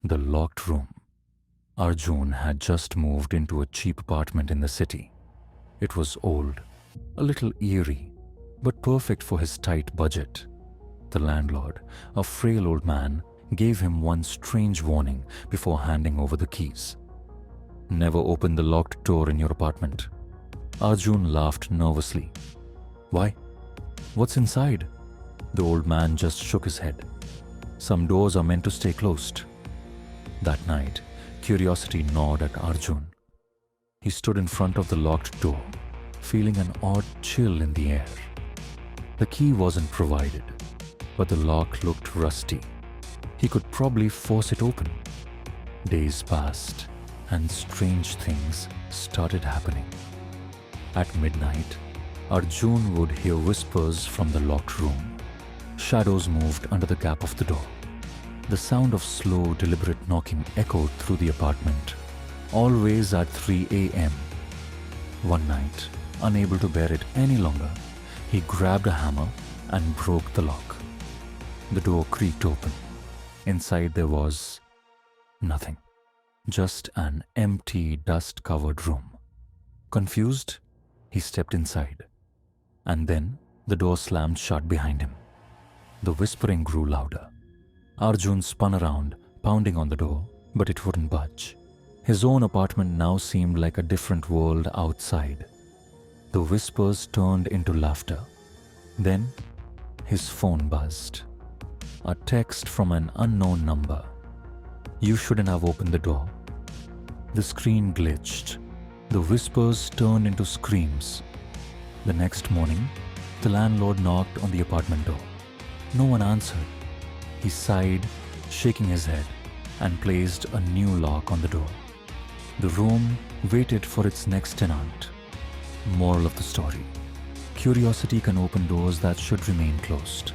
The locked room. Arjun had just moved into a cheap apartment in the city. It was old, a little eerie, but perfect for his tight budget. The landlord, a frail old man, gave him one strange warning before handing over the keys. Never open the locked door in your apartment. Arjun laughed nervously. Why? What's inside? The old man just shook his head. Some doors are meant to stay closed. That night, curiosity gnawed at Arjun. He stood in front of the locked door, feeling an odd chill in the air. The key wasn't provided, but the lock looked rusty. He could probably force it open. Days passed, and strange things started happening. At midnight, Arjun would hear whispers from the locked room. Shadows moved under the gap of the door. The sound of slow, deliberate knocking echoed through the apartment, always at 3 a.m. One night, unable to bear it any longer, he grabbed a hammer and broke the lock. The door creaked open. Inside there was nothing, just an empty, dust-covered room. Confused, he stepped inside, and then the door slammed shut behind him. The whispering grew louder. Arjun spun around, pounding on the door, but it wouldn't budge. His own apartment now seemed like a different world outside. The whispers turned into laughter. Then, his phone buzzed. A text from an unknown number. You shouldn't have opened the door. The screen glitched. The whispers turned into screams. The next morning, the landlord knocked on the apartment door. No one answered. He sighed, shaking his head, and placed a new lock on the door. The room waited for its next tenant. Moral of the story: curiosity can open doors that should remain closed.